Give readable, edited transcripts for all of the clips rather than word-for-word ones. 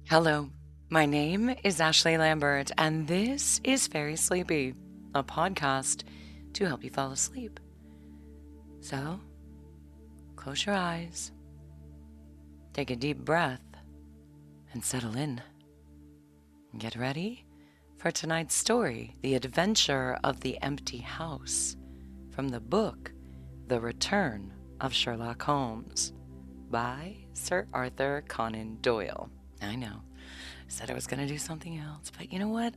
Hello, my name is Ashley Lambert, and this is Very Sleepy, a podcast to help you fall asleep. So, close your eyes, take a deep breath, and settle in. Get ready for tonight's story, The Adventure of the Empty House, from the book The Return of Sherlock Holmes by Sir Arthur Conan Doyle. I know, I said I was going to do something else, but you know what?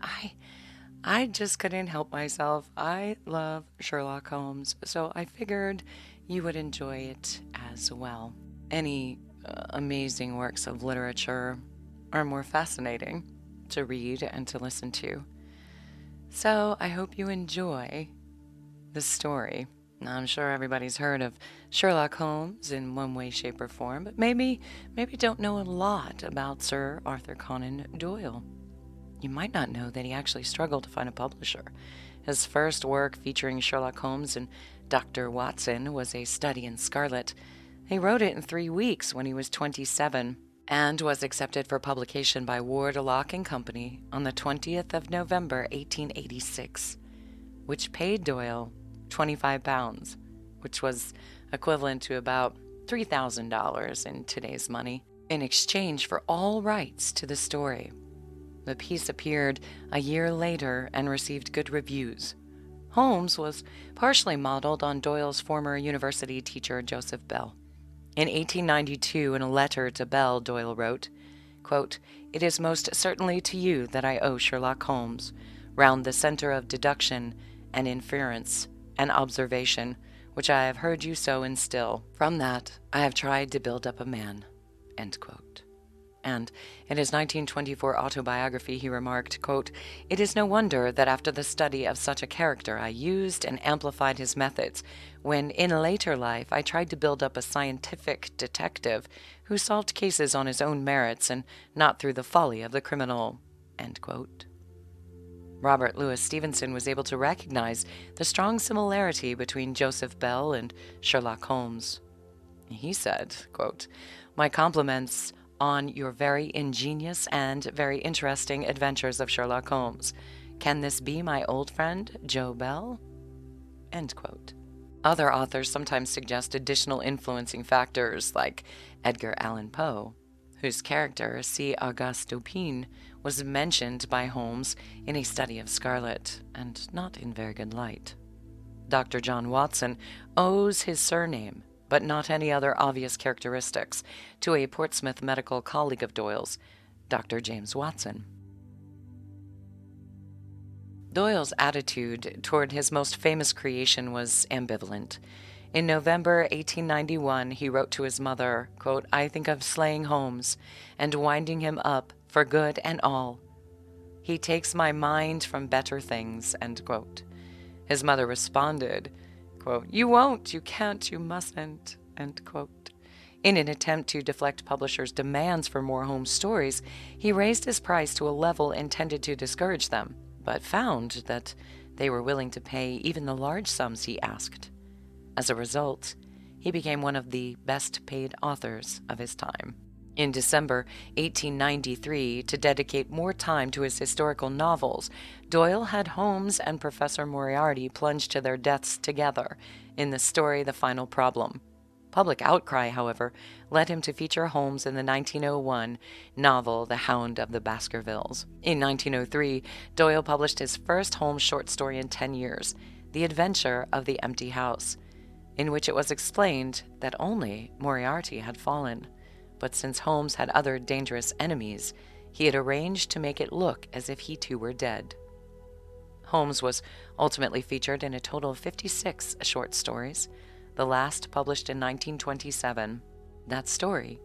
I just couldn't help myself. I love Sherlock Holmes, so I figured you would enjoy it as well. Any amazing works of literature are more fascinating to read and to listen to. So I hope you enjoy the story. Now, I'm sure everybody's heard of Sherlock Holmes in one way, shape, or form, but maybe don't know a lot about Sir Arthur Conan Doyle. You might not know that he actually struggled to find a publisher. His first work featuring Sherlock Holmes and Dr. Watson was A Study in Scarlet. He wrote it in 3 weeks when he was 27 and was accepted for publication by Ward, Lock and Company on the 20th of November, 1886, which paid Doyle £25, which was equivalent to about $3,000 in today's money, in exchange for all rights to the story. The piece appeared a year later and received good reviews. Holmes was partially modeled on Doyle's former university teacher, Joseph Bell. In 1892, in a letter to Bell, Doyle wrote, quote, "It is most certainly to you that I owe Sherlock Holmes, round the center of deduction and inference and observation, which I have heard you so instill. From that, I have tried to build up a man." End quote. And in his 1924 autobiography, he remarked, quote, "It is no wonder that after the study of such a character, I used and amplified his methods, when in later life I tried to build up a scientific detective who solved cases on his own merits and not through the folly of the criminal." End quote. Robert Louis Stevenson was able to recognize the strong similarity between Joseph Bell and Sherlock Holmes. He said, quote, "My compliments on your very ingenious and very interesting adventures of Sherlock Holmes. Can this be my old friend, Joe Bell?" End quote. Other authors sometimes suggest additional influencing factors like Edgar Allan Poe, whose character, C. Auguste Dupin, was mentioned by Holmes in A Study of Scarlet, and not in very good light. Dr. John Watson owes his surname, but not any other obvious characteristics, to a Portsmouth medical colleague of Doyle's, Dr. James Watson. Doyle's attitude toward his most famous creation was ambivalent. In November 1891, he wrote to his mother, quote, "I think of slaying Holmes and winding him up for good and all. He takes my mind from better things." End quote. His mother responded, quote, "You won't, you can't, you mustn't." End quote. In an attempt to deflect publishers' demands for more Holmes stories, he raised his price to a level intended to discourage them, but found that they were willing to pay even the large sums he asked. As a result, he became one of the best-paid authors of his time. In December 1893, to dedicate more time to his historical novels, Doyle had Holmes and Professor Moriarty plunge to their deaths together in the story The Final Problem. Public outcry, however, led him to feature Holmes in the 1901 novel The Hound of the Baskervilles. In 1903, Doyle published his first Holmes short story in 10 years, The Adventure of the Empty House, in which it was explained that only Moriarty had fallen. But since Holmes had other dangerous enemies, he had arranged to make it look as if he too were dead. Holmes was ultimately featured in a total of 56 short stories, the last published in 1927. That story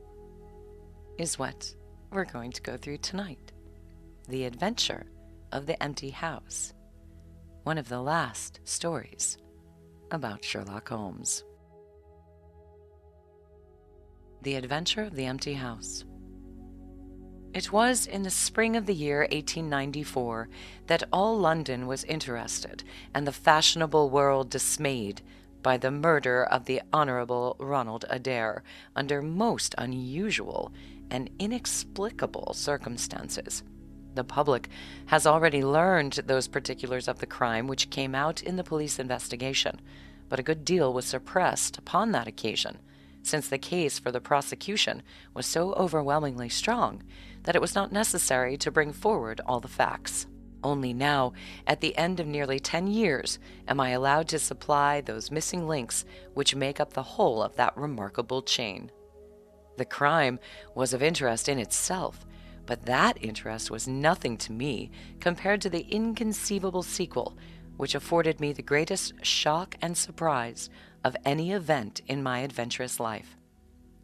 is what we're going to go through tonight. The Adventure of the Empty House, one of the last stories about Sherlock Holmes. The Adventure of the Empty House. It was in the spring of the year 1894 that all London was interested and the fashionable world dismayed by the murder of the Honorable Ronald Adair under most unusual and inexplicable circumstances. The public has already learned those particulars of the crime which came out in the police investigation, but a good deal was suppressed upon that occasion, since the case for the prosecution was so overwhelmingly strong that it was not necessary to bring forward all the facts. Only now, at the end of nearly 10 years, am I allowed to supply those missing links which make up the whole of that remarkable chain. The crime was of interest in itself, but that interest was nothing to me compared to the inconceivable sequel, which afforded me the greatest shock and surprise of any event in my adventurous life.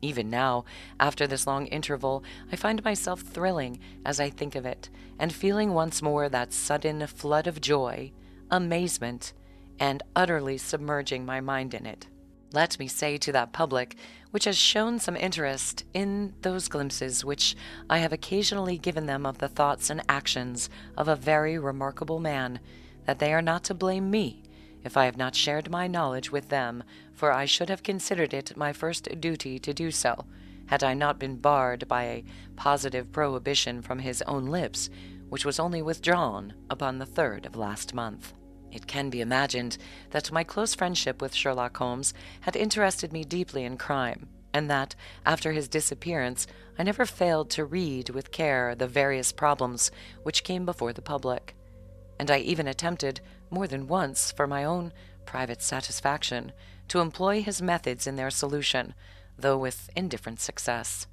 Even now, after this long interval, I find myself thrilling as I think of it, and feeling once more that sudden flood of joy, amazement, and utterly submerging my mind in it. Let me say to that public, which has shown some interest in those glimpses which I have occasionally given them of the thoughts and actions of a very remarkable man, that they are not to blame me if I have not shared my knowledge with them, for I should have considered it my first duty to do so, had I not been barred by a positive prohibition from his own lips, which was only withdrawn upon the 3rd of last month. It can be imagined that my close friendship with Sherlock Holmes had interested me deeply in crime, and that, after his disappearance, I never failed to read with care the various problems which came before the public. And I even attempted, more than once, for my own private satisfaction, to employ his methods in their solution, though with indifferent success.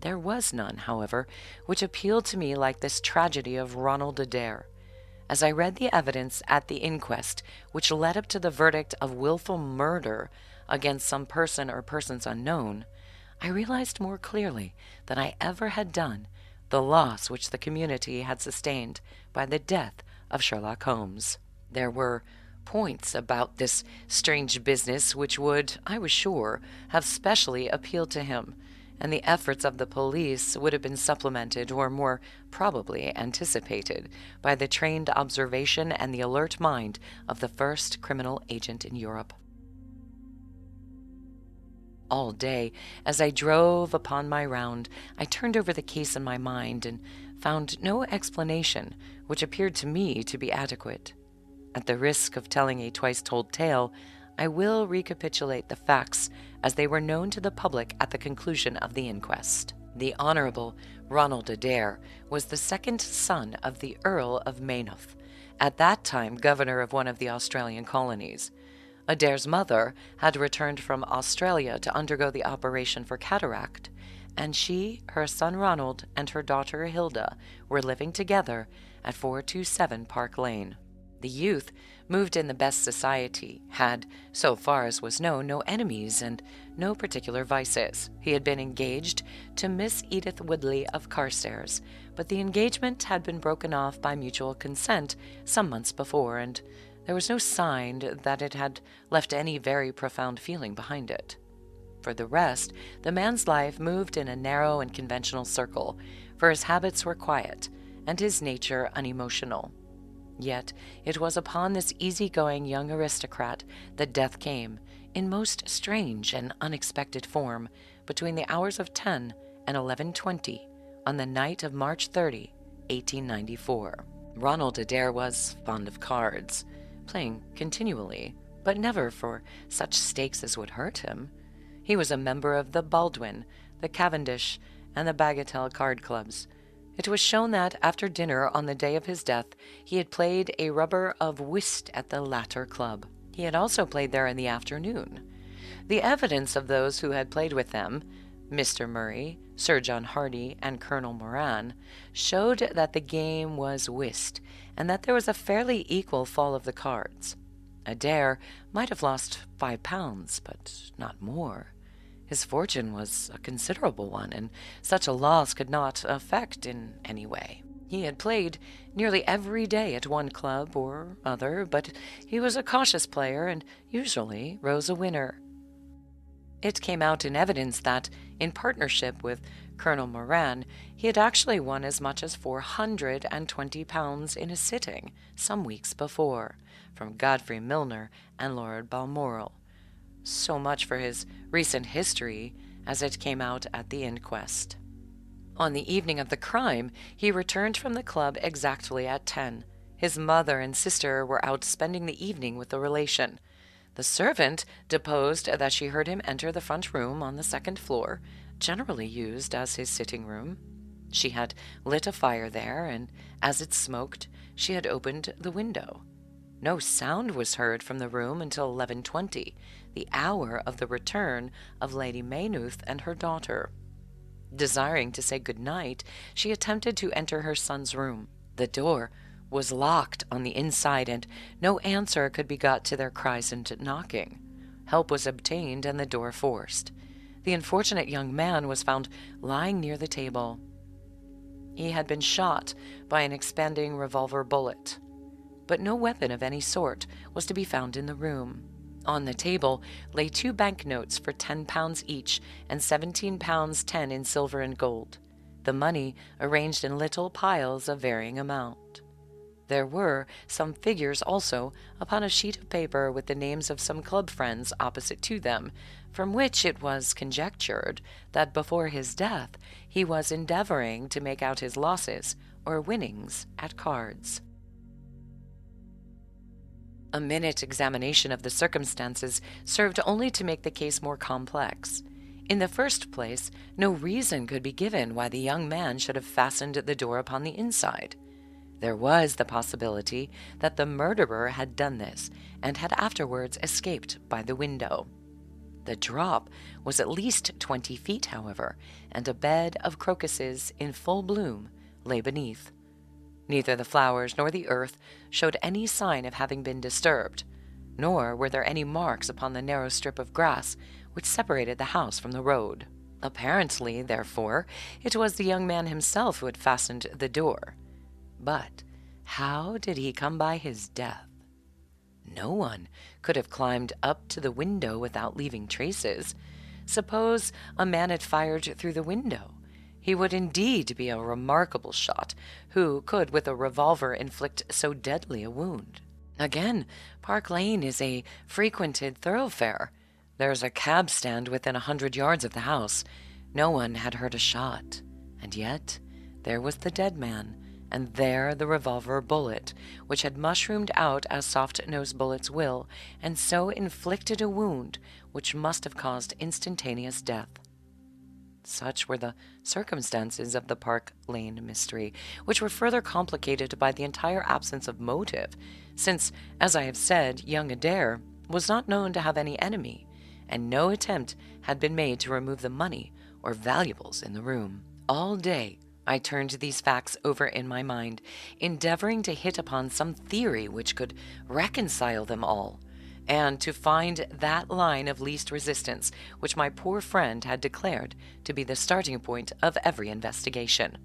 There was none, however, which appealed to me like this tragedy of Ronald Adair. As I read the evidence at the inquest, which led up to the verdict of willful murder against some person or persons unknown, I realized more clearly than I ever had done the loss which the community had sustained by the death of Sherlock Holmes. There were points about this strange business which would, I was sure, have specially appealed to him, and the efforts of the police would have been supplemented, or more probably anticipated, by the trained observation and the alert mind of the first criminal agent in Europe. All day, as I drove upon my round, I turned over the case in my mind and found no explanation which appeared to me to be adequate. At the risk of telling a twice-told tale, I will recapitulate the facts as they were known to the public at the conclusion of the inquest. The Honorable Ronald Adair was the second son of the Earl of Maynooth, at that time governor of one of the Australian colonies. Adair's mother had returned from Australia to undergo the operation for cataract, and she, her son Ronald, and her daughter Hilda were living together at 427 Park Lane. The youth, moved in the best society, had, so far as was known, no enemies and no particular vices. He had been engaged to Miss Edith Woodley of Carstairs, but the engagement had been broken off by mutual consent some months before, and there was no sign that it had left any very profound feeling behind it. For the rest, the man's life moved in a narrow and conventional circle, for his habits were quiet and his nature unemotional. Yet it was upon this easy-going young aristocrat that death came, in most strange and unexpected form, between the hours of 10 and 11:20 on the night of March 30, 1894. Ronald Adair was fond of cards, playing continually, but never for such stakes as would hurt him. He was a member of the Baldwin, the Cavendish, and the Bagatelle card clubs. It was shown that, after dinner on the day of his death, he had played a rubber of whist at the latter club. He had also played there in the afternoon. The evidence of those who had played with them, Mr. Murray, Sir John Hardy, and Colonel Moran, showed that the game was whist, and that there was a fairly equal fall of the cards. Adair might have lost £5, but not more. His fortune was a considerable one, and such a loss could not affect in any way. He had played nearly every day at one club or other, but he was a cautious player and usually rose a winner. It came out in evidence that, in partnership with Colonel Moran, he had actually won as much as £420 in a sitting some weeks before, from Godfrey Milner and Lord Balmoral. So much for his recent history as it came out at the inquest. On the evening of the crime, he returned from the club exactly at 10. His mother and sister were out spending the evening with a relation. The servant deposed that she heard him enter the front room on the second floor, generally used as his sitting room. She had lit a fire there, and as it smoked, she had opened the window. No sound was heard from the room until 11:20, the hour of the return of Lady Maynooth and her daughter. Desiring to say good night, she attempted to enter her son's room. The door was locked on the inside, and no answer could be got to their cries and knocking. Help was obtained and the door forced. The unfortunate young man was found lying near the table. He had been shot by an expanding revolver bullet, but no weapon of any sort was to be found in the room. On the table lay 2 banknotes for £10 each and £17 10 in silver and gold, the money arranged in little piles of varying amount. There were some figures also upon a sheet of paper with the names of some club friends opposite to them, from which it was conjectured that before his death he was endeavoring to make out his losses or winnings at cards. A minute examination of the circumstances served only to make the case more complex. In the first place, no reason could be given why the young man should have fastened the door upon the inside. There was the possibility that the murderer had done this and had afterwards escaped by the window. The drop was at least 20 feet, however, and a bed of crocuses in full bloom lay beneath. Neither the flowers nor the earth showed any sign of having been disturbed, nor were there any marks upon the narrow strip of grass which separated the house from the road. Apparently, therefore, it was the young man himself who had fastened the door. But how did he come by his death? No one could have climbed up to the window without leaving traces. Suppose a man had fired through the window. He would indeed be a remarkable shot who could with a revolver inflict so deadly a wound. Again, Park Lane is a frequented thoroughfare. There is a cab stand within 100 yards of the house. No one had heard a shot. And yet there was the dead man, and there the revolver bullet, which had mushroomed out as soft-nosed bullets will, and so inflicted a wound which must have caused instantaneous death. Such were the circumstances of the Park Lane mystery, which were further complicated by the entire absence of motive, since, as I have said, young Adair was not known to have any enemy, and no attempt had been made to remove the money or valuables in the room. All day I turned these facts over in my mind, endeavoring to hit upon some theory which could reconcile them all, and to find that line of least resistance which my poor friend had declared to be the starting point of every investigation.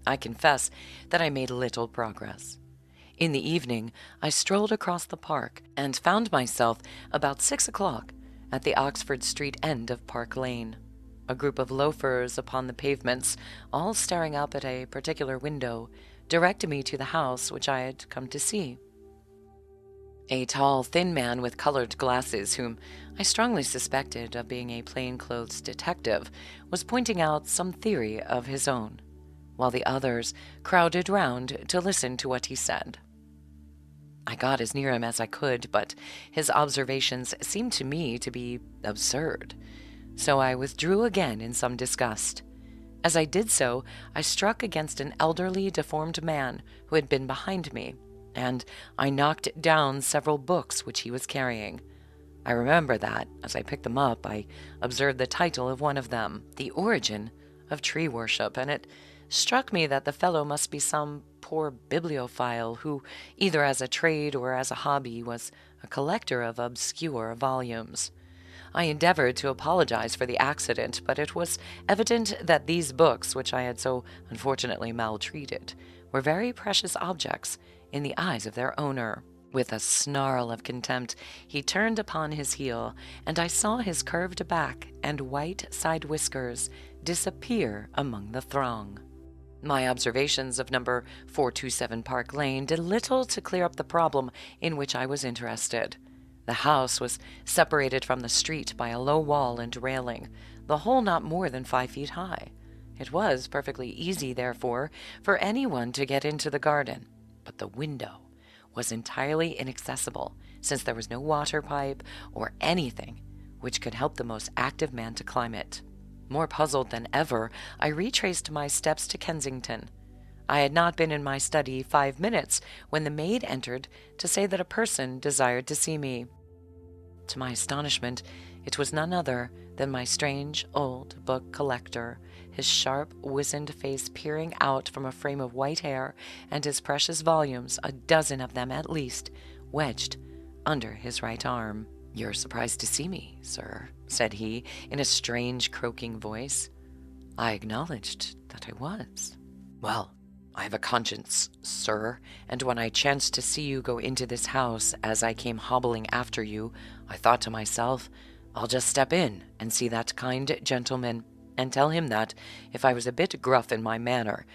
I confess that I made little progress. In the evening, I strolled across the park and found myself about 6 o'clock at the Oxford Street end of Park Lane. A group of loafers upon the pavements, all staring up at a particular window, directed me to the house which I had come to see. A tall, thin man with colored glasses, whom I strongly suspected of being a plainclothes detective, was pointing out some theory of his own, while the others crowded round to listen to what he said. I got as near him as I could, but his observations seemed to me to be absurd, so I withdrew again in some disgust. As I did so, I struck against an elderly, deformed man who had been behind me, and I knocked down several books which he was carrying. I remember that, as I picked them up, I observed the title of one of them, The Origin of Tree Worship, and it struck me that the fellow must be some poor bibliophile who, either as a trade or as a hobby, was a collector of obscure volumes. I endeavored to apologize for the accident, but it was evident that these books, which I had so unfortunately maltreated, were very precious objects in the eyes of their owner. With a snarl of contempt, he turned upon his heel, and I saw his curved back and white side whiskers disappear among the throng. My observations of number 427 Park Lane did little to clear up the problem in which I was interested. The house was separated from the street by a low wall and railing, the whole not more than 5 feet high. It was perfectly easy, therefore, for anyone to get into the garden, but the window was entirely inaccessible, since there was no water pipe or anything which could help the most active man to climb it. More puzzled than ever, I retraced my steps to Kensington. I had not been in my study 5 minutes when the maid entered to say that a person desired to see me. To my astonishment, it was none other than my strange old book collector, his sharp, wizened face peering out from a frame of white hair, and his precious volumes, a dozen of them at least, wedged under his right arm. "You're surprised to see me, sir," said he, in a strange, croaking voice. I acknowledged that I was. "Well, I have a conscience, sir, and when I chanced to see you go into this house as I came hobbling after you, I thought to myself, I'll just step in and see that kind gentleman, and tell him that, if I was a bit gruff in my manner,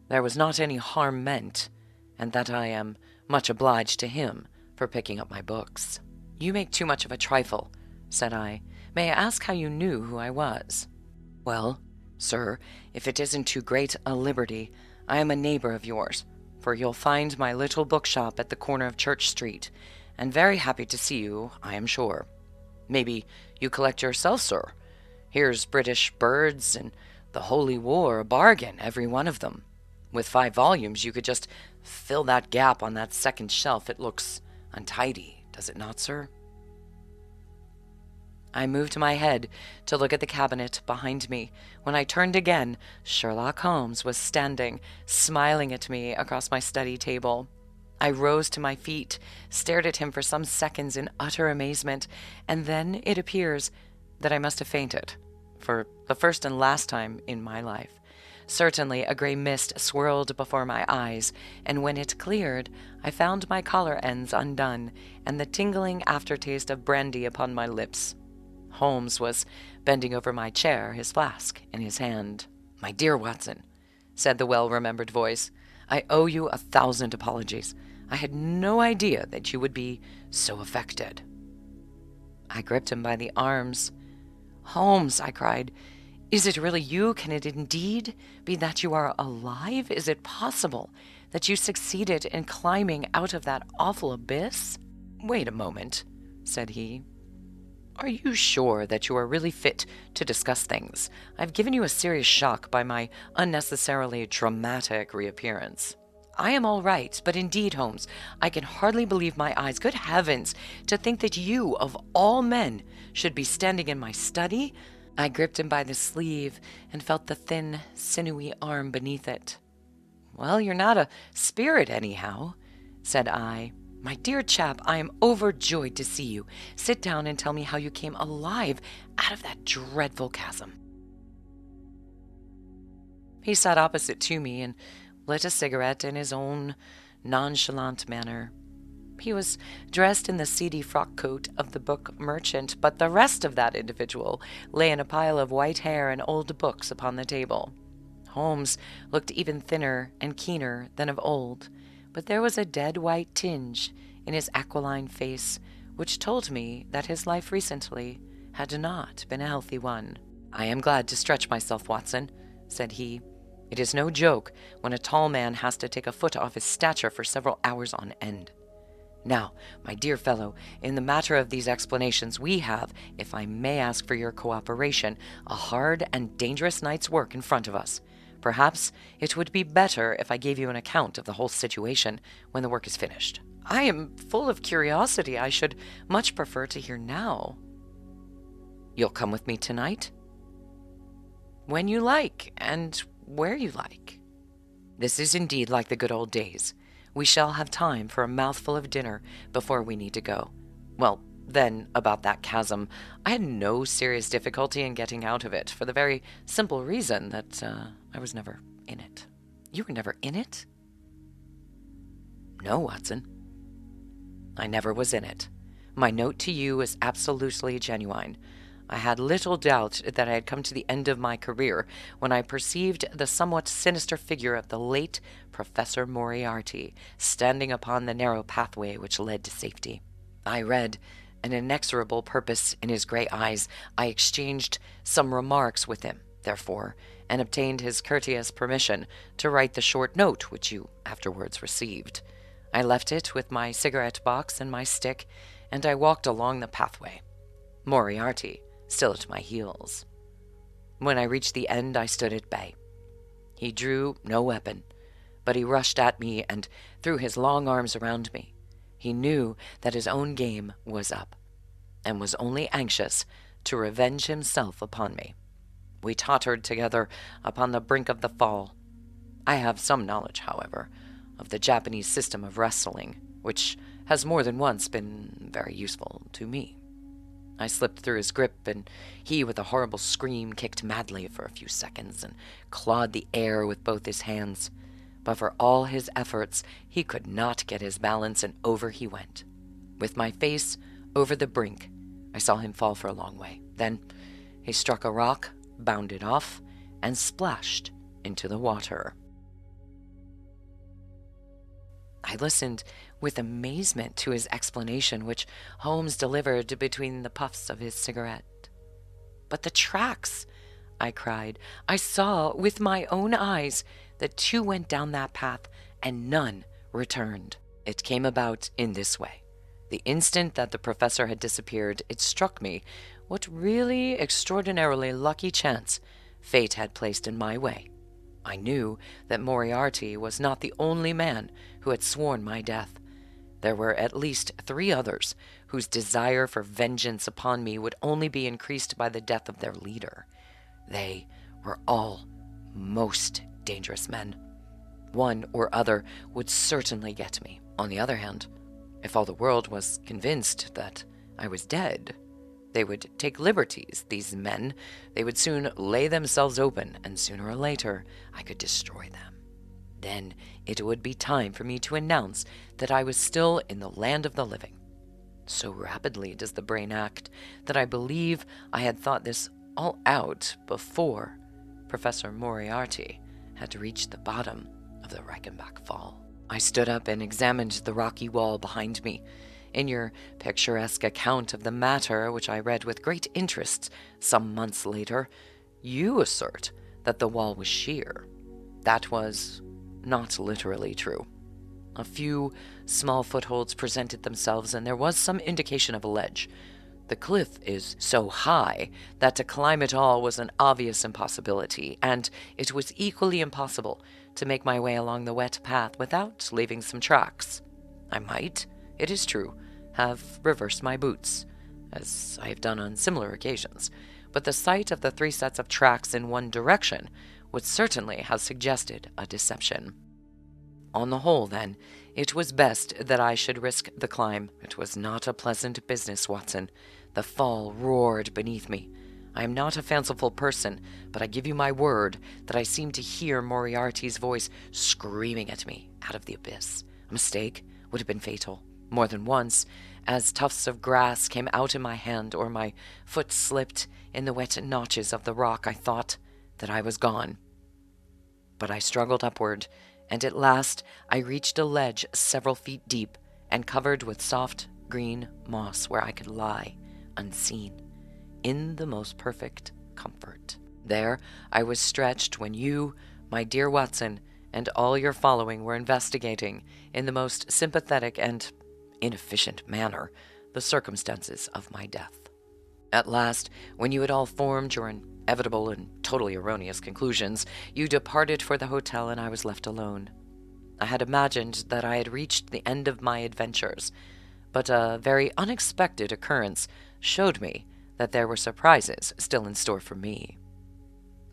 there was not any harm meant, and that I am much obliged to him for picking up my books." "You make too much of a trifle," said I. "May I ask how you knew who I was?" "Well, sir, if it isn't too great a liberty, I am a neighbor of yours, for you'll find my little bookshop at the corner of Church Street, and very happy to see you, I am sure. Maybe you collect yourself, sir. Here's British Birds and the Holy War, a bargain, every one of them. With 5 volumes, you could just fill that gap on that second shelf. It looks untidy, does it not, sir?" I moved my head to look at the cabinet behind me. When I turned again, Sherlock Holmes was standing, smiling at me across my study table. I rose to my feet, stared at him for some seconds in utter amazement, and then it appears that I must have fainted, for the first and last time in my life. Certainly a gray mist swirled before my eyes, and when it cleared, I found my collar ends undone, and the tingling aftertaste of brandy upon my lips. Holmes was bending over my chair, his flask in his hand. "My dear Watson," said the well-remembered voice, "I owe you 1,000 apologies. I had no idea that you would be so affected." I gripped him by the arms. "Holmes," I cried, "is it really you? Can it indeed be that you are alive? Is it possible that you succeeded in climbing out of that awful abyss?" "Wait a moment," said he. "Are you sure that you are really fit to discuss things? I've given you a serious shock by my unnecessarily dramatic reappearance." "I am all right, but indeed, Holmes, I can hardly believe my eyes. Good heavens, to think that you, of all men, should be standing in my study." I gripped him by the sleeve and felt the thin, sinewy arm beneath it. "Well, you're not a spirit, anyhow," said I. "My dear chap, I am overjoyed to see you. Sit down and tell me how you came alive out of that dreadful chasm." He sat opposite to me and lit a cigarette in his own nonchalant manner. He was dressed in the seedy frock coat of the book merchant, but the rest of that individual lay in a pile of white hair and old books upon the table. Holmes looked even thinner and keener than of old, but there was a dead white tinge in his aquiline face which told me that his life recently had not been a healthy one. "I am glad to stretch myself, Watson," said he. "It is no joke when a tall man has to take a foot off his stature for several hours on end. Now, my dear fellow, in the matter of these explanations we have, if I may ask for your cooperation, a hard and dangerous night's work in front of us. Perhaps it would be better if I gave you an account of the whole situation when the work is finished." "I am full of curiosity. I should much prefer to hear now." "You'll come with me tonight?" "When you like, and where you like." "This is indeed like the good old days. We shall have time for a mouthful of dinner before we need to go. Well, then, about that chasm, I had no serious difficulty in getting out of it, for the very simple reason that I was never in it." "You were never in it?" "No, Watson. I never was in it. My note to you is absolutely genuine. I had little doubt that I had come to the end of my career when I perceived the somewhat sinister figure of the late Professor Moriarty standing upon the narrow pathway which led to safety. I read an inexorable purpose in his gray eyes. I exchanged some remarks with him, therefore, and obtained his courteous permission to write the short note which you afterwards received. I left it with my cigarette box and my stick, and I walked along the pathway, Moriarty still at my heels. When I reached the end, I stood at bay. He drew no weapon, but he rushed at me and threw his long arms around me. He knew that his own game was up, and was only anxious to revenge himself upon me. We tottered together upon the brink of the fall. I have some knowledge, however, of the Japanese system of wrestling, which has more than once been very useful to me. I slipped through his grip, and he, with a horrible scream, kicked madly for a few seconds and clawed the air with both his hands. But for all his efforts, he could not get his balance, and over he went. With my face over the brink, I saw him fall for a long way. Then he struck a rock, bounded off, and splashed into the water. I listened with amazement to his explanation, which Holmes delivered between the puffs of his cigarette. "But the tracks!" I cried. "I saw with my own eyes that 2 went down that path, and none returned." It came about in this way. The instant that the professor had disappeared, it struck me what really extraordinarily lucky chance fate had placed in my way. I knew that Moriarty was not the only man who had sworn my death. There were at least 3 others whose desire for vengeance upon me would only be increased by the death of their leader. They were all most dangerous men. One or other would certainly get me. On the other hand, if all the world was convinced that I was dead, they would take liberties, these men. They would soon lay themselves open, and sooner or later I could destroy them. Then it would be time for me to announce that I was still in the land of the living. So rapidly does the brain act that I believe I had thought this all out before Professor Moriarty had reached the bottom of the Reichenbach Fall. I stood up and examined the rocky wall behind me. In your picturesque account of the matter, which I read with great interest some months later, you assert that the wall was sheer. That was not literally true. A few small footholds presented themselves, and there was some indication of a ledge. The cliff is so high that to climb it all was an obvious impossibility, and it was equally impossible to make my way along the wet path without leaving some tracks. I might, it is true, have reversed my boots, as I have done on similar occasions, but the sight of the 3 sets of tracks in one direction would certainly have suggested a deception. On the whole, then, it was best that I should risk the climb. It was not a pleasant business, Watson. The fall roared beneath me. I am not a fanciful person, but I give you my word that I seemed to hear Moriarty's voice screaming at me out of the abyss. A mistake would have been fatal. More than once, as tufts of grass came out in my hand or my foot slipped in the wet notches of the rock, I thought that I was gone. But I struggled upward, and at last I reached a ledge several feet deep and covered with soft green moss where I could lie unseen, in the most perfect comfort. There I was stretched when you, my dear Watson, and all your following were investigating, in the most sympathetic and inefficient manner, the circumstances of my death. At last, when you had all formed your inevitable and totally erroneous conclusions, you departed for the hotel, and I was left alone. I had imagined that I had reached the end of my adventures, but a very unexpected occurrence showed me that there were surprises still in store for me.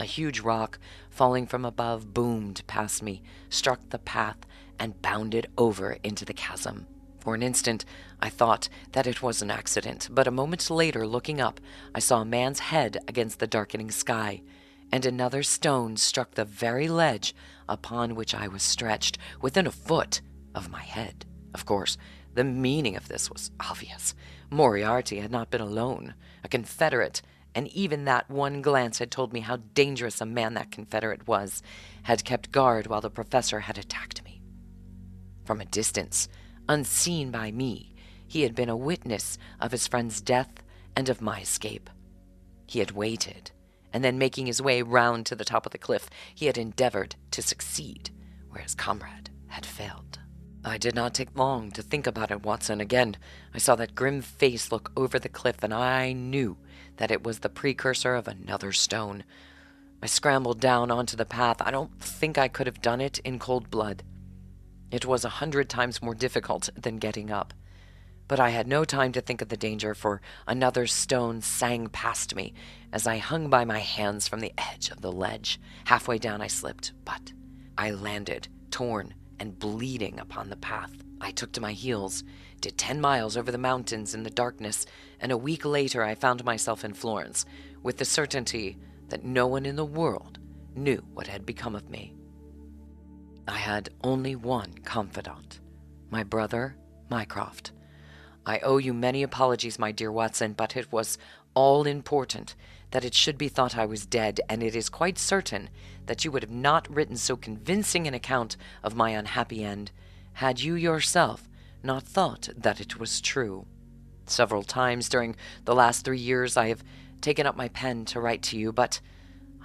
A huge rock, falling from above, boomed past me, struck the path, and bounded over into the chasm. For an instant, I thought that it was an accident, but a moment later, looking up, I saw a man's head against the darkening sky, and another stone struck the very ledge upon which I was stretched, within a foot of my head. Of course, the meaning of this was obvious. Moriarty had not been alone. A confederate, and even that one glance had told me how dangerous a man that confederate was, had kept guard while the professor had attacked me. From a distance, unseen by me, he had been a witness of his friend's death and of my escape. He had waited and then making his way round to the top of the cliff, he had endeavored to succeed where his comrade had failed. I did not take long to think about it, Watson. Again, I saw that grim face look over the cliff, and I knew that it was the precursor of another stone. I scrambled down onto the path. I don't think I could have done it in cold blood. It was 100 times more difficult than getting up. But I had no time to think of the danger, for another stone sang past me as I hung by my hands from the edge of the ledge. Halfway down I slipped, but I landed, torn and bleeding, upon the path. I took to my heels, did 10 miles over the mountains in the darkness, and a week later I found myself in Florence, with the certainty that no one in the world knew what had become of me. I had only one confidant, my brother, Mycroft. I owe you many apologies, my dear Watson, but it was all important that it should be thought I was dead, and it is quite certain that you would have not written so convincing an account of my unhappy end had you yourself not thought that it was true. Several times during the last 3 years I have taken up my pen to write to you, but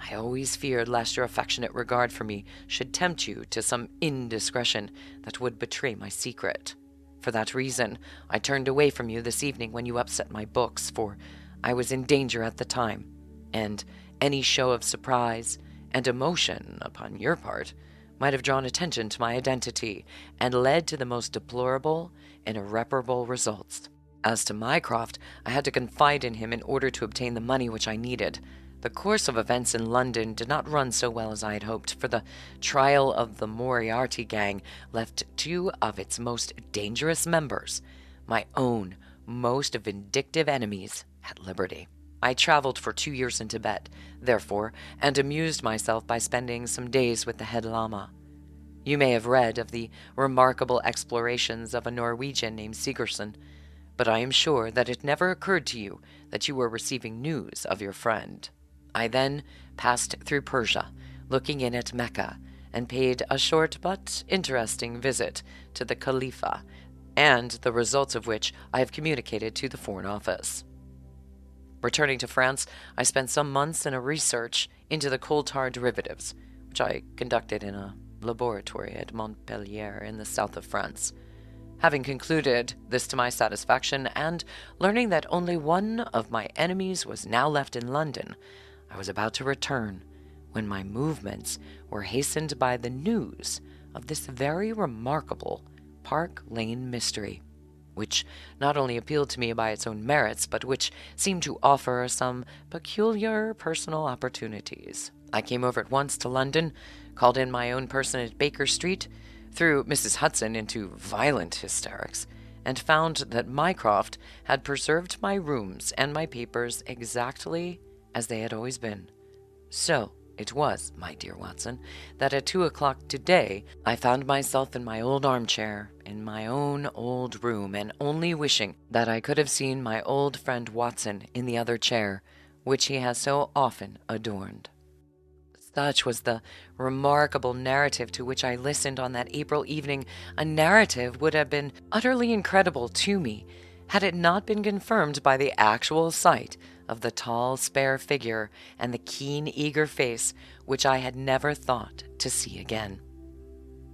I always feared lest your affectionate regard for me should tempt you to some indiscretion that would betray my secret. For that reason, I turned away from you this evening when you upset my books, for I was in danger at the time, and any show of surprise and emotion upon your part might have drawn attention to my identity and led to the most deplorable and irreparable results. As to Mycroft, I had to confide in him in order to obtain the money which I needed. The course of events in London did not run so well as I had hoped, for the trial of the Moriarty gang left 2 of its most dangerous members, my own most vindictive enemies, at liberty. I traveled for 2 years in Tibet, therefore, and amused myself by spending some days with the head lama. You may have read of the remarkable explorations of a Norwegian named Sigerson, but I am sure that it never occurred to you that you were receiving news of your friend. I then passed through Persia, looking in at Mecca, and paid a short but interesting visit to the Khalifa, and the results of which I have communicated to the Foreign Office. Returning to France, I spent some months in a research into the coal tar derivatives, which I conducted in a laboratory at Montpellier in the south of France. Having concluded this to my satisfaction, and learning that only one of my enemies was now left in London, I was about to return, when my movements were hastened by the news of this very remarkable Park Lane mystery, which not only appealed to me by its own merits, but which seemed to offer some peculiar personal opportunities. I came over at once to London, called in my own person at Baker Street, threw Mrs. Hudson into violent hysterics, and found that Mycroft had preserved my rooms and my papers exactly as they had always been. So it was, my dear Watson, that at 2 o'clock today I found myself in my old armchair in my own old room, and only wishing that I could have seen my old friend Watson in the other chair, which he has so often adorned. Such was the remarkable narrative to which I listened on that April evening, a narrative would have been utterly incredible to me had it not been confirmed by the actual sight of the tall, spare figure and the keen, eager face which I had never thought to see again.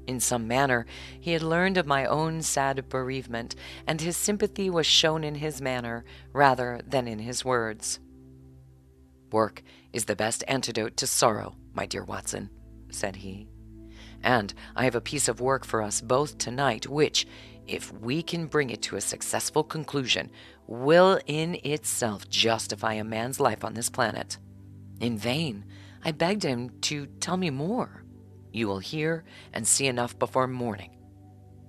In some manner, he had learned of my own sad bereavement, and his sympathy was shown in his manner rather than in his words. "Work is the best antidote to sorrow, my dear Watson," said he. "And I have a piece of work for us both tonight, which, if we can bring it to a successful conclusion, will in itself justify a man's life on this planet." In vain I begged him to tell me more. "You will hear and see enough before morning,"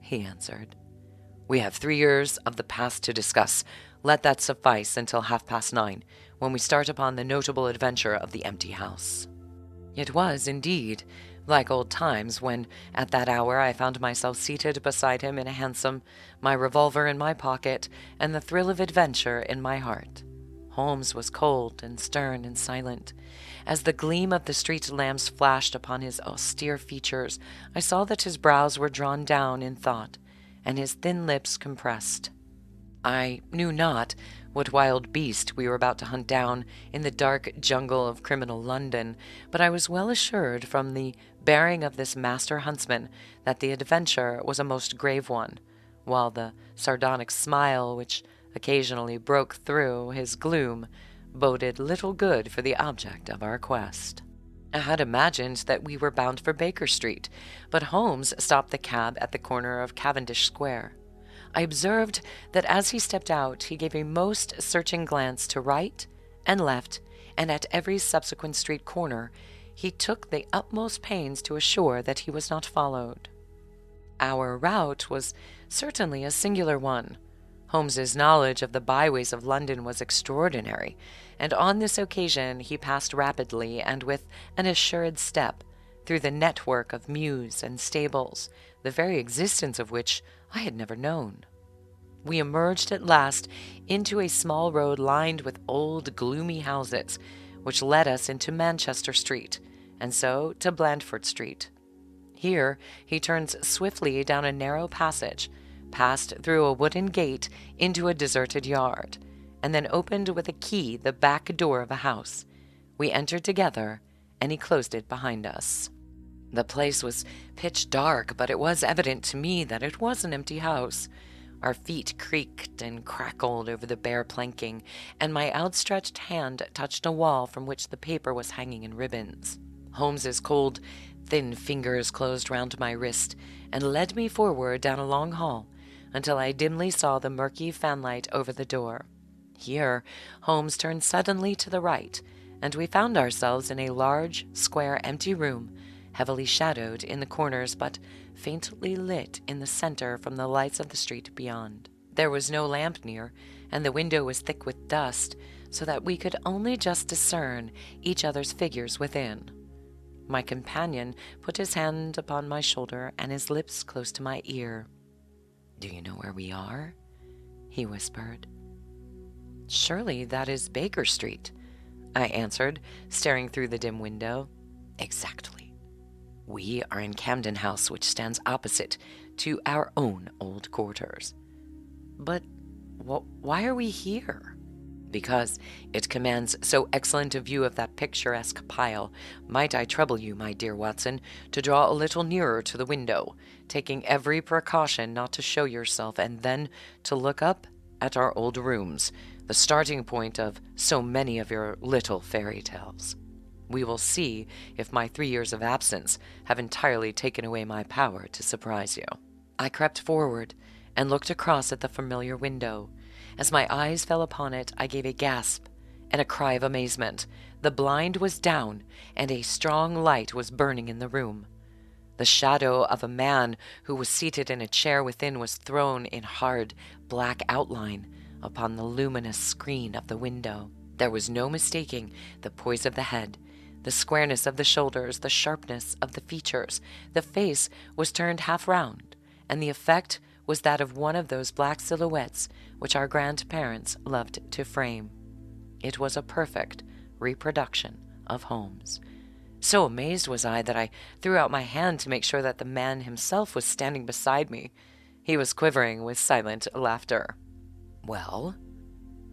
he answered. "We have 3 years of the past to discuss. Let that suffice until 9:30, when we start upon the notable adventure of the empty house." It was, indeed, like old times, when at that hour I found myself seated beside him in a hansom, my revolver in my pocket, and the thrill of adventure in my heart. Holmes was cold and stern and silent. As the gleam of the street lamps flashed upon his austere features, I saw that his brows were drawn down in thought, and his thin lips compressed. I knew not what wild beast we were about to hunt down in the dark jungle of criminal London, but I was well assured from the bearing of this master huntsman that the adventure was a most grave one, while the sardonic smile which occasionally broke through his gloom boded little good for the object of our quest. I had imagined that we were bound for Baker Street, but Holmes stopped the cab at the corner of Cavendish Square. I observed that as he stepped out, he gave a most searching glance to right and left, and at every subsequent street corner he took the utmost pains to assure that he was not followed. Our route was certainly a singular one. Holmes's knowledge of the byways of London was extraordinary, and on this occasion he passed rapidly and with an assured step through the network of mews and stables, the very existence of which I had never known. We emerged at last into a small road lined with old, gloomy houses, which led us into Manchester Street, and so to Blandford Street. Here he turned swiftly down a narrow passage, passed through a wooden gate into a deserted yard, and then opened with a key the back door of a house. We entered together, and he closed it behind us. The place was pitch dark, but it was evident to me that it was an empty house. Our feet creaked and crackled over the bare planking, and my outstretched hand touched a wall from which the paper was hanging in ribbons. Holmes's cold, thin fingers closed round my wrist and led me forward down a long hall until I dimly saw the murky fanlight over the door. Here Holmes turned suddenly to the right, and we found ourselves in a large, square, empty room, heavily shadowed in the corners but faintly lit in the center from the lights of the street beyond. There was no lamp near, and the window was thick with dust, so that we could only just discern each other's figures within. My companion put his hand upon my shoulder and his lips close to my ear. "Do you know where we are?" he whispered. "Surely that is Baker Street," I answered, staring through the dim window. "Exactly. We are in Camden House, which stands opposite to our own old quarters." "But why are we here?" "Because it commands so excellent a view of that picturesque pile. Might I trouble you, my dear Watson, to draw a little nearer to the window, taking every precaution not to show yourself, and then to look up at our old rooms, the starting point of so many of your little fairy tales. We will see if my 3 years of absence have entirely taken away my power to surprise you." I crept forward and looked across at the familiar window. As my eyes fell upon it, I gave a gasp and a cry of amazement. The blind was down, and a strong light was burning in the room. The shadow of a man who was seated in a chair within was thrown in hard, black outline upon the luminous screen of the window. There was no mistaking the poise of the head, the squareness of the shoulders, the sharpness of the features. The face was turned half round, and the effect was that of one of those black silhouettes which our grandparents loved to frame. It was a perfect reproduction of Holmes. So amazed was I that I threw out my hand to make sure that the man himself was standing beside me. He was quivering with silent laughter. "Well,"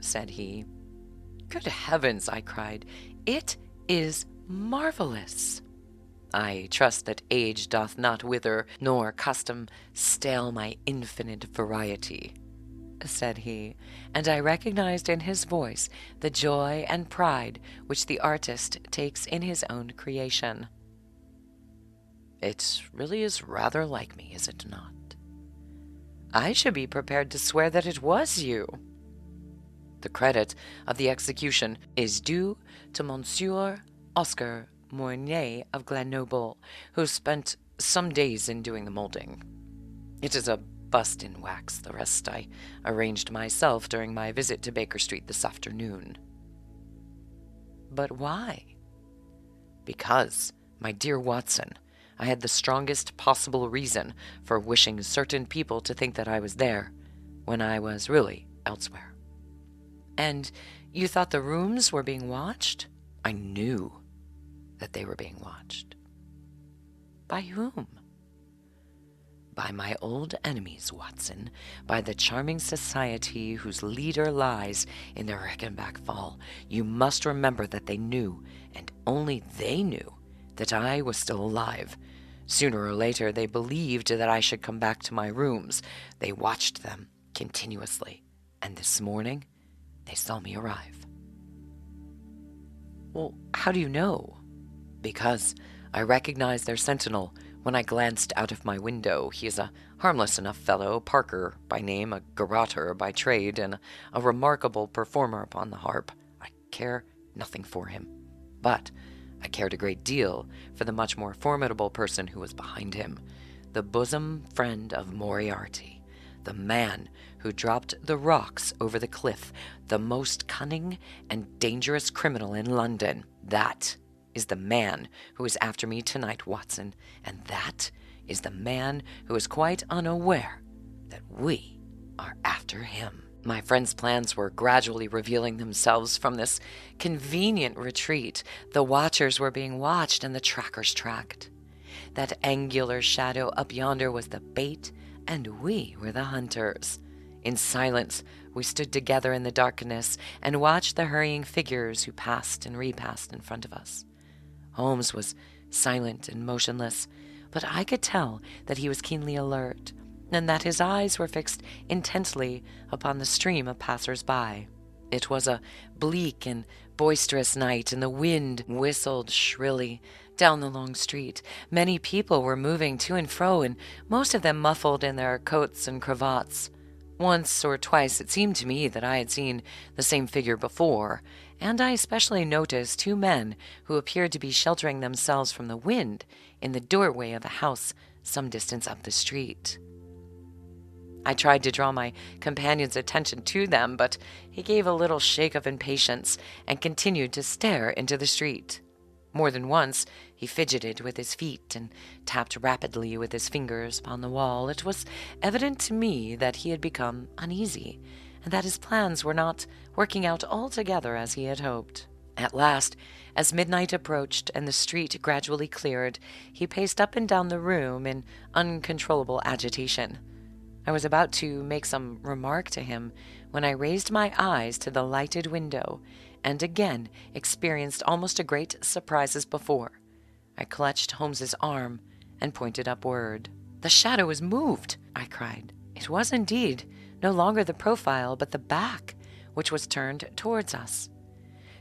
said he. "Good heavens," I cried, "it is marvelous!" "I trust that age doth not wither, nor custom stale my infinite variety," said he, and I recognized in his voice the joy and pride which the artist takes in his own creation. "It really is rather like me, is it not?" "I should be prepared to swear that it was you." "The credit of the execution is due to Monsieur Oscar Mornier of Grenoble, who spent some days in doing the molding. It is a bust in wax. The rest I arranged myself during my visit to Baker Street this afternoon." "But why?" "Because, my dear Watson, I had the strongest possible reason for wishing certain people to think that I was there, when I was really elsewhere." "And you thought the rooms were being watched?" "I knew that they were being watched." "By whom?" By my old enemies, Watson, by the charming society whose leader lies in the Reichenbach Fall. You must remember that they knew, and only they knew, that I was still alive. Sooner or later, they believed that I should come back to my rooms. They watched them continuously, and this morning, they saw me arrive. Well, how do you know? Because I recognized their sentinel when I glanced out of my window. He is a harmless enough fellow, Parker by name, a garroter by trade, and a remarkable performer upon the harp. I care nothing for him. But I cared a great deal for the much more formidable person who was behind him, the bosom friend of Moriarty, the man who dropped the rocks over the cliff, the most cunning and dangerous criminal in London. That is the man who is after me tonight, Watson, and that is the man who is quite unaware that we are after him. My friend's plans were gradually revealing themselves from this convenient retreat. The watchers were being watched and the trackers tracked. That angular shadow up yonder was the bait, and we were the hunters. In silence, we stood together in the darkness and watched the hurrying figures who passed and repassed in front of us. Holmes was silent and motionless, but I could tell that he was keenly alert, and that his eyes were fixed intently upon the stream of passers-by. It was a bleak and boisterous night, and the wind whistled shrilly down the long street. Many people were moving to and fro, and most of them muffled in their coats and cravats. Once or twice it seemed to me that I had seen the same figure before, and I especially noticed two men who appeared to be sheltering themselves from the wind in the doorway of a house some distance up the street. I tried to draw my companion's attention to them, but he gave a little shake of impatience and continued to stare into the street. More than once he fidgeted with his feet and tapped rapidly with his fingers upon the wall. It was evident to me that he had become uneasy, and that his plans were not working out altogether as he had hoped. At last, as midnight approached and the street gradually cleared, he paced up and down the room in uncontrollable agitation. I was about to make some remark to him when I raised my eyes to the lighted window and again experienced almost a great surprise as before. I clutched Holmes's arm and pointed upward. "The shadow is moved!" I cried. It was indeed no longer the profile, but the back, which was turned towards us.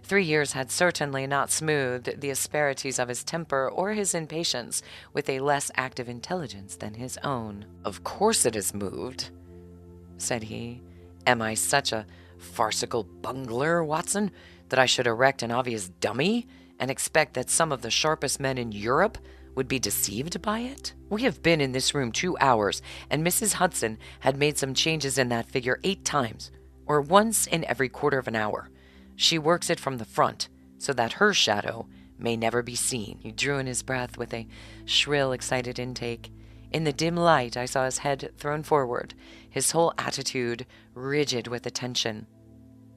3 years had certainly not smoothed the asperities of his temper or his impatience with a less active intelligence than his own. "Of course it is moved," said he. "Am I such a farcical bungler, Watson, that I should erect an obvious dummy and expect that some of the sharpest men in Europe would be deceived by it? We have been in this room 2 hours, and Mrs. Hudson had made some changes in that figure 8 times, or once in every quarter of an hour. She works it from the front, so that her shadow may never be seen." He drew in his breath with a shrill, excited intake. In the dim light, I saw his head thrown forward, his whole attitude rigid with attention.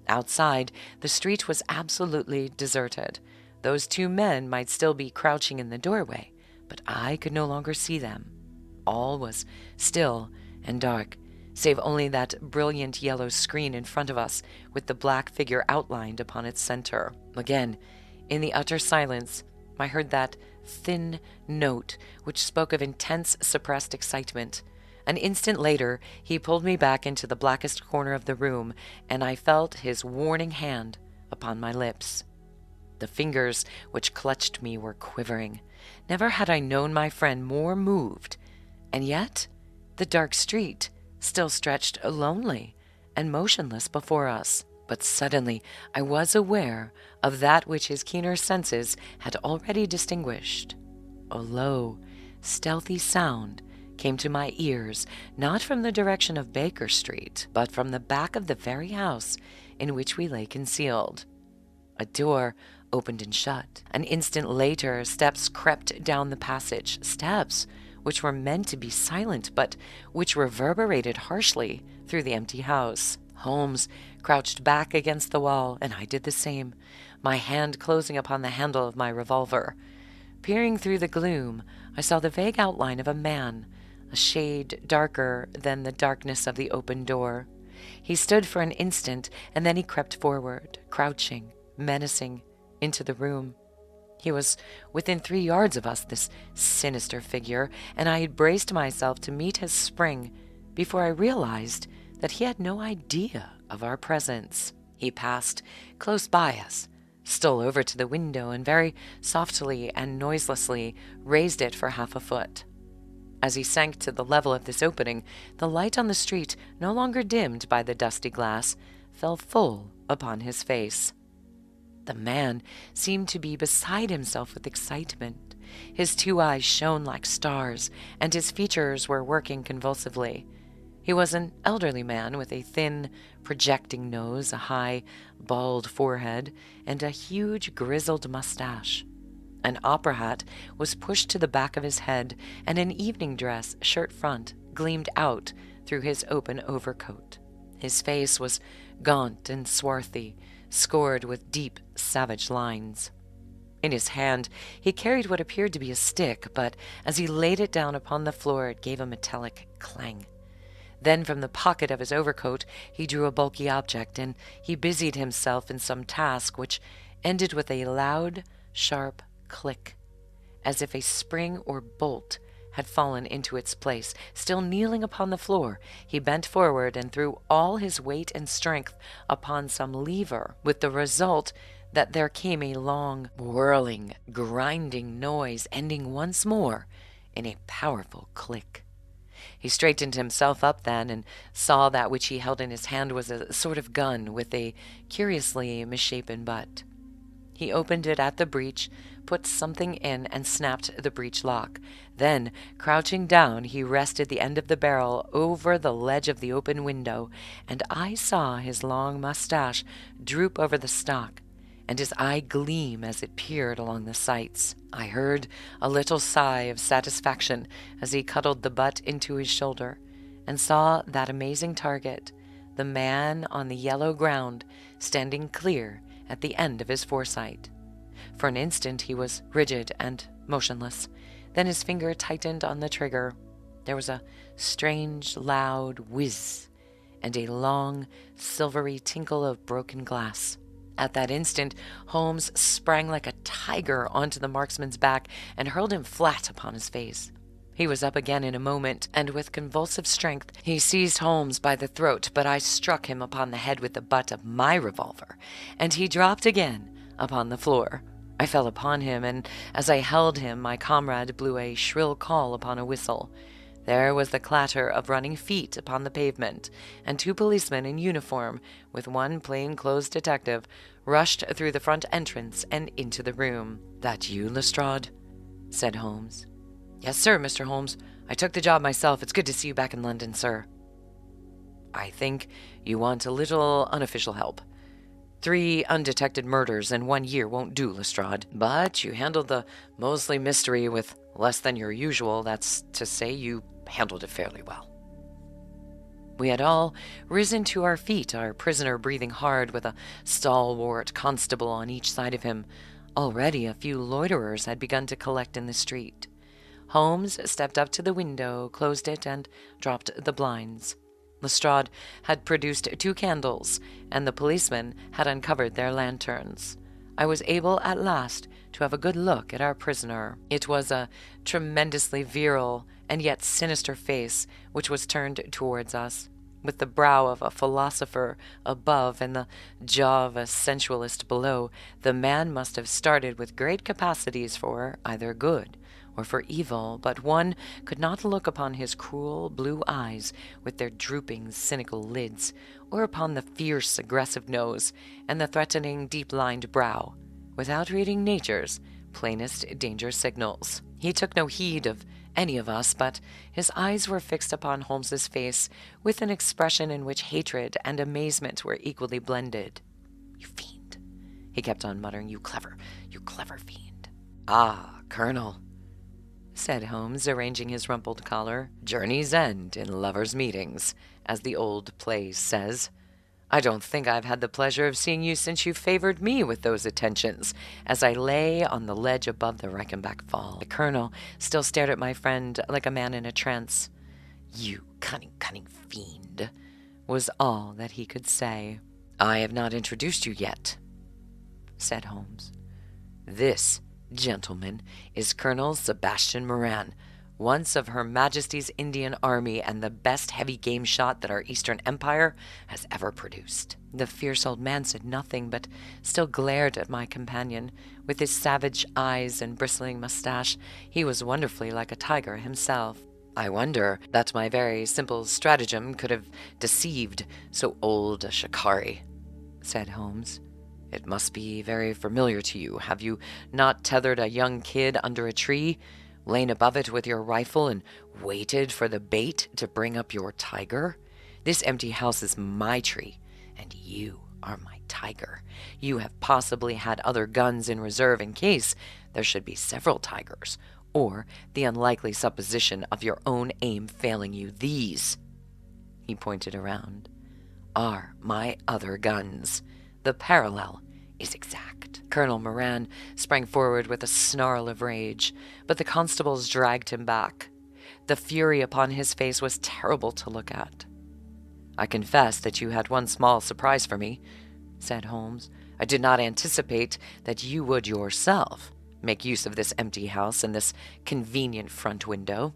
Outside, the street was absolutely deserted. Those 2 men might still be crouching in the doorway, but I could no longer see them. All was still and dark, save only that brilliant yellow screen in front of us with the black figure outlined upon its center. Again, in the utter silence, I heard that thin note which spoke of intense, suppressed excitement. An instant later, he pulled me back into the blackest corner of the room, and I felt his warning hand upon my lips. The fingers which clutched me were quivering. Never had I known my friend more moved, and yet the dark street still stretched lonely and motionless before us. But suddenly I was aware of that which his keener senses had already distinguished. A low, stealthy sound came to my ears, not from the direction of Baker Street, but from the back of the very house in which we lay concealed. A door opened and shut. An instant later, steps crept down the passage, steps which were meant to be silent, but which reverberated harshly through the empty house. Holmes crouched back against the wall, and I did the same, my hand closing upon the handle of my revolver. Peering through the gloom, I saw the vague outline of a man, a shade darker than the darkness of the open door. He stood for an instant, and then he crept forward, crouching, menacing, into the room. He was within 3 yards of us, this sinister figure, and I had braced myself to meet his spring before I realized that he had no idea of our presence. He passed close by us, stole over to the window, and very softly and noiselessly raised it for half a foot. As he sank to the level of this opening, the light on the street, no longer dimmed by the dusty glass, fell full upon his face. The man seemed to be beside himself with excitement. His 2 eyes shone like stars, and his features were working convulsively. He was an elderly man with a thin, projecting nose, a high, bald forehead, and a huge, grizzled mustache. An opera hat was pushed to the back of his head, and an evening dress, shirt front, gleamed out through his open overcoat. His face was gaunt and swarthy, scored with deep, savage lines. In his hand he carried what appeared to be a stick, but as he laid it down upon the floor it gave a metallic clang. Then from the pocket of his overcoat he drew a bulky object, and he busied himself in some task which ended with a loud, sharp click, as if a spring or bolt had fallen into its place. Still kneeling upon the floor, he bent forward and threw all his weight and strength upon some lever, with the result that there came a long, whirling, grinding noise, ending once more in a powerful click. He straightened himself up then, and saw that which he held in his hand was a sort of gun with a curiously misshapen butt. He opened it at the breech, put something in, and snapped the breech lock. Then, crouching down, he rested the end of the barrel over the ledge of the open window, and I saw his long mustache droop over the stock, and his eye gleam as it peered along the sights. I heard a little sigh of satisfaction as he cuddled the butt into his shoulder, and saw that amazing target, the man on the yellow ground, standing clear at the end of his foresight. For an instant he was rigid and motionless. Then his finger tightened on the trigger. There was a strange, loud whiz, and a long, silvery tinkle of broken glass. At that instant, Holmes sprang like a tiger onto the marksman's back and hurled him flat upon his face. He was up again in a moment, and with convulsive strength he seized Holmes by the throat, but I struck him upon the head with the butt of my revolver, and he dropped again upon the floor. I fell upon him, and as I held him, my comrade blew a shrill call upon a whistle. There was the clatter of running feet upon the pavement, and 2 policemen in uniform, with 1 plain-clothes detective, rushed through the front entrance and into the room. "That you, Lestrade?" said Holmes. "Yes, sir, Mr. Holmes. I took the job myself. It's good to see you back in London, sir." "I think you want a little unofficial help. 3 undetected murders in 1 year won't do, Lestrade. But you handled the Moseley mystery with less than your usual. That's to say, you handled it fairly well." We had all risen to our feet, our prisoner breathing hard, with a stalwart constable on each side of him. Already a few loiterers had begun to collect in the street. Holmes stepped up to the window, closed it, and dropped the blinds. Lestrade had produced 2 candles, and the policemen had uncovered their lanterns. I was able at last to have a good look at our prisoner. It was a tremendously virile and yet sinister face which was turned towards us, with the brow of a philosopher above and the jaw of a sensualist below. The man must have started with great capacities for either good or for evil, but one could not look upon his cruel blue eyes with their drooping, cynical lids, or upon the fierce, aggressive nose and the threatening, deep-lined brow, without reading nature's plainest danger signals. He took no heed of any of us, but his eyes were fixed upon Holmes's face with an expression in which hatred and amazement were equally blended. "You fiend," he kept on muttering, you clever fiend." "Ah, Colonel," said Holmes, arranging his rumpled collar. "Journeys end in lovers' meetings, as the old play says. I don't think I've had the pleasure of seeing you since you favored me with those attentions, as I lay on the ledge above the Reichenbach Fall." The colonel still stared at my friend like a man in a trance. "You cunning, cunning fiend," was all that he could say. "I have not introduced you yet," said Holmes. "This, gentlemen, is Colonel Sebastian Moran, once of Her Majesty's Indian Army and the best heavy game shot that our Eastern Empire has ever produced." The fierce old man said nothing, but still glared at my companion. With his savage eyes and bristling mustache, he was wonderfully like a tiger himself. "I wonder that my very simple stratagem could have deceived so old a shikari," said Holmes. "It must be very familiar to you. Have you not tethered a young kid under a tree, lain above it with your rifle, and waited for the bait to bring up your tiger? This empty house is my tree, and you are my tiger. You have possibly had other guns in reserve in case there should be several tigers, or the unlikely supposition of your own aim failing you. These," he pointed around, "are my other guns. The parallel is exact." Colonel Moran sprang forward with a snarl of rage, but the constables dragged him back. The fury upon his face was terrible to look at. "I confess that you had one small surprise for me," said Holmes. "I did not anticipate that you would yourself make use of this empty house and this convenient front window.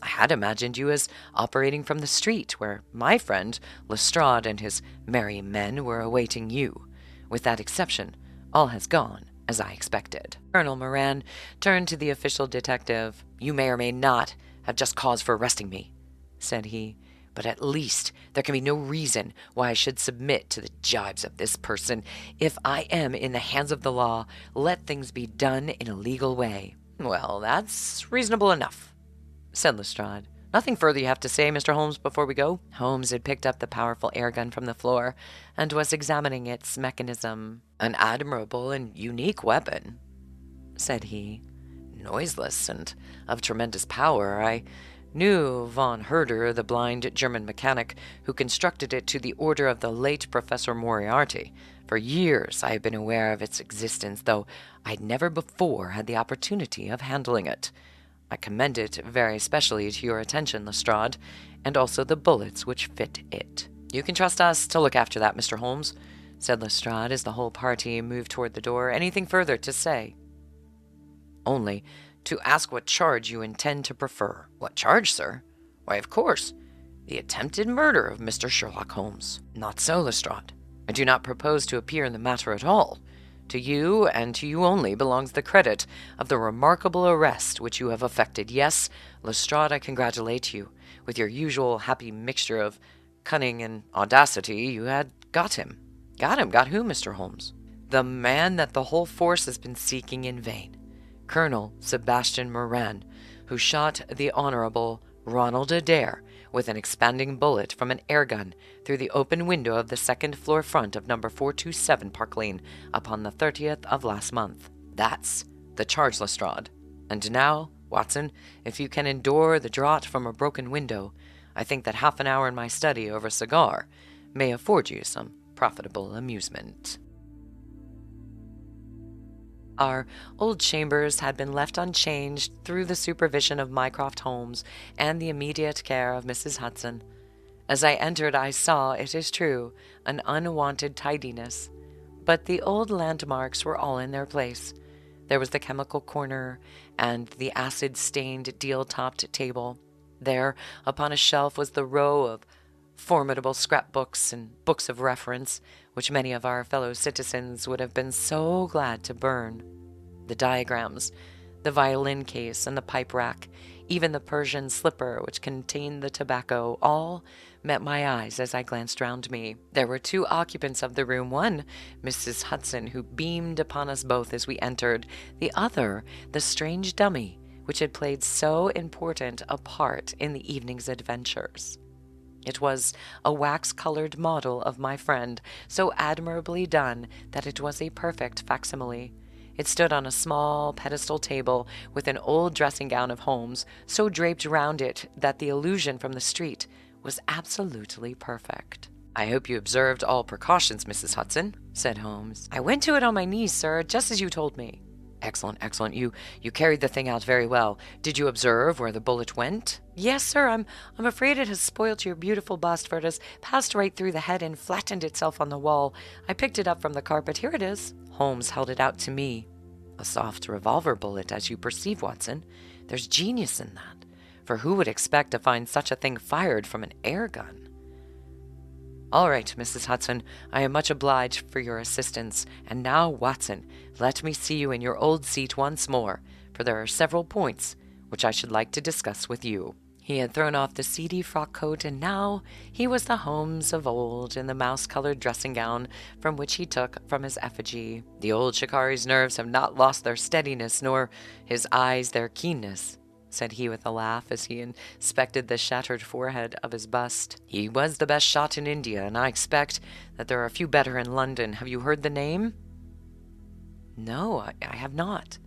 I had imagined you as operating from the street, where my friend Lestrade and his merry men were awaiting you. With that exception, all has gone as I expected." Colonel Moran turned to the official detective. "You may or may not have just cause for arresting me," said he, "but at least there can be no reason why I should submit to the jibes of this person. If I am in the hands of the law, let things be done in a legal way." "Well, that's reasonable enough," said Lestrade. "Nothing further you have to say, Mr. Holmes, before we go?" Holmes had picked up the powerful air gun from the floor and was examining its mechanism. "An admirable and unique weapon," said he. "Noiseless and of tremendous power. I knew von Herder, the blind German mechanic who constructed it to the order of the late Professor Moriarty. For years I have been aware of its existence, though I had never before had the opportunity of handling it. I commend it very specially to your attention, Lestrade, and also the bullets which fit it." "You can trust us to look after that, Mr. Holmes," said Lestrade as the whole party moved toward the door. "Anything further to say?" "Only to ask what charge you intend to prefer." "What charge, sir?" "Why, of course, the attempted murder of Mr. Sherlock Holmes." "Not so, Lestrade. I do not propose to appear in the matter at all. To you, and to you only, belongs the credit of the remarkable arrest which you have effected. Yes, Lestrade, I congratulate you. With your usual happy mixture of cunning and audacity, you had got him." "Got him? Got who, Mr. Holmes?" "The man that the whole force has been seeking in vain. Colonel Sebastian Moran, who shot the Honorable Ronald Adair with an expanding bullet from an air gun through the open window of the second-floor front of number 427 Park Lane upon the 30th of last month. That's the charge, Lestrade. And now, Watson, if you can endure the draught from a broken window, I think that half an hour in my study over a cigar may afford you some profitable amusement." Our old chambers had been left unchanged through the supervision of Mycroft Holmes and the immediate care of Mrs. Hudson. As I entered, I saw, it is true, an unwonted tidiness, but the old landmarks were all in their place. There was the chemical corner and the acid-stained deal-topped table. There, upon a shelf, was the row of formidable scrapbooks and books of reference, which many of our fellow citizens would have been so glad to burn. The diagrams, the violin case and the pipe rack, even the Persian slipper which contained the tobacco, all met my eyes as I glanced round me. There were two occupants of the room, one Mrs. Hudson, who beamed upon us both as we entered, the other the strange dummy which had played so important a part in the evening's adventures. It was a wax-colored model of my friend, so admirably done that it was a perfect facsimile. It stood on a small pedestal table with an old dressing-gown of Holmes, so draped round it that the illusion from the street was absolutely perfect. "I hope you observed all precautions, Mrs. Hudson," said Holmes. "I went to it on my knees, sir, just as you told me." Excellent, excellent. You carried the thing out very well. Did you observe where the bullet went? Yes, sir. I'm afraid it has spoilt your beautiful bust, for it has passed right through the head and flattened itself on the wall. I picked it up from the carpet. Here it is. Holmes held it out to me. A soft revolver bullet, as you perceive, Watson. There's genius in that. For who would expect to find such a thing fired from an air gun? All right, Mrs. Hudson, I am much obliged for your assistance. And now, Watson, let me see you in your old seat once more, for there are several points which I should like to discuss with you. He had thrown off the seedy frock coat, and now he was the Holmes of old in the mouse-colored dressing gown from which he took from his effigy. The old shikari's nerves have not lost their steadiness, nor his eyes their keenness, said he with a laugh as he inspected the shattered forehead of his bust. He was the best shot in India, and I expect that there are a few better in London. Have you heard the name? No, I have not.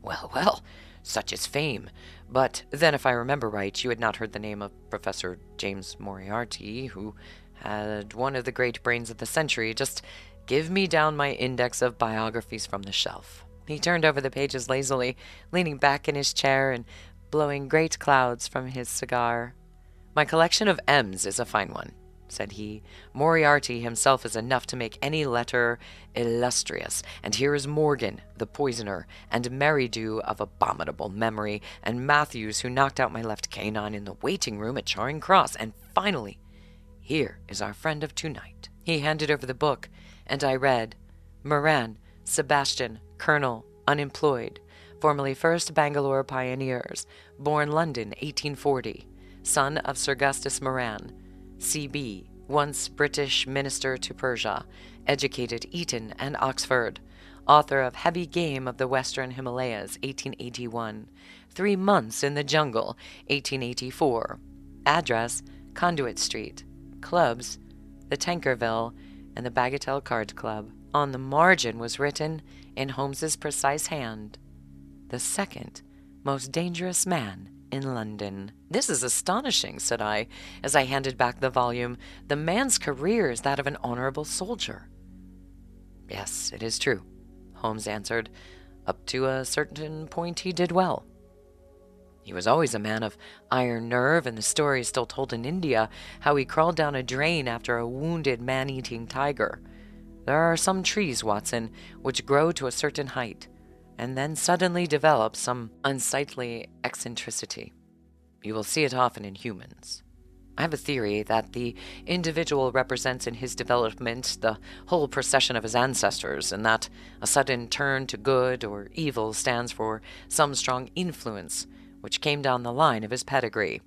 Well, such is fame. But then, if I remember right, you had not heard the name of Professor James Moriarty, who had one of the great brains of the century. Just give me down my index of biographies from the shelf. He turned over the pages lazily, leaning back in his chair and blowing great clouds from his cigar. My collection of M's is a fine one, said he. Moriarty himself is enough to make any letter illustrious. And here is Morgan, the poisoner, and Merridew of abominable memory, and Matthews, who knocked out my left canine in the waiting room at Charing Cross. And finally, here is our friend of tonight. He handed over the book, and I read, Moran, Sebastian, Colonel, unemployed, formerly 1st Bangalore Pioneers, born London, 1840, son of Sir Augustus Moran, C.B., once British minister to Persia, educated Eton and Oxford, author of Heavy Game of the Western Himalayas, 1881, 3 Months in the Jungle, 1884, address, Conduit Street, clubs, the Tankerville, and the Bagatelle Card Club. On the margin was written, in Holmes's precise hand, the second most dangerous man in London. This is astonishing, said I, as I handed back the volume. The man's career is that of an honorable soldier. Yes, it is true, Holmes answered. Up to a certain point he did well. He was always a man of iron nerve, and the story is still told in India, how he crawled down a drain after a wounded man-eating tiger. There are some trees, Watson, which grow to a certain height, and then suddenly develop some unsightly eccentricity. You will see it often in humans. I have a theory that the individual represents in his development the whole procession of his ancestors, and that a sudden turn to good or evil stands for some strong influence which came down the line of his pedigree.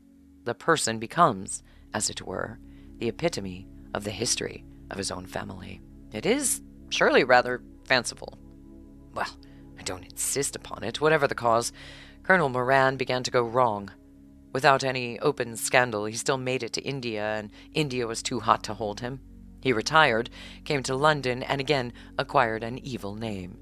The person becomes, as it were, the epitome of the history of his own family. It is surely rather fanciful. Well, I don't insist upon it. Whatever the cause, Colonel Moran began to go wrong. Without any open scandal, he still made it to India, and India was too hot to hold him. He retired, came to London, and again acquired an evil name.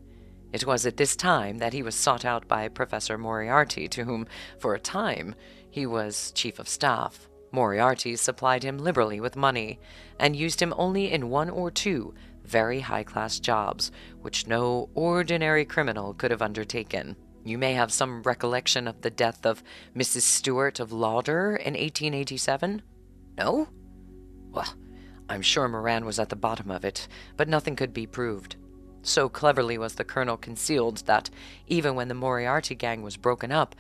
It was at this time that he was sought out by Professor Moriarty, to whom, for a time, he was chief of staff. Moriarty supplied him liberally with money, and used him only in 1 or 2 very high-class jobs, which no ordinary criminal could have undertaken. You may have some recollection of the death of Mrs. Stewart of Lauder in 1887? No? Well, I'm sure Moran was at the bottom of it, but nothing could be proved. So cleverly was the colonel concealed that, even when the Moriarty gang was broken up,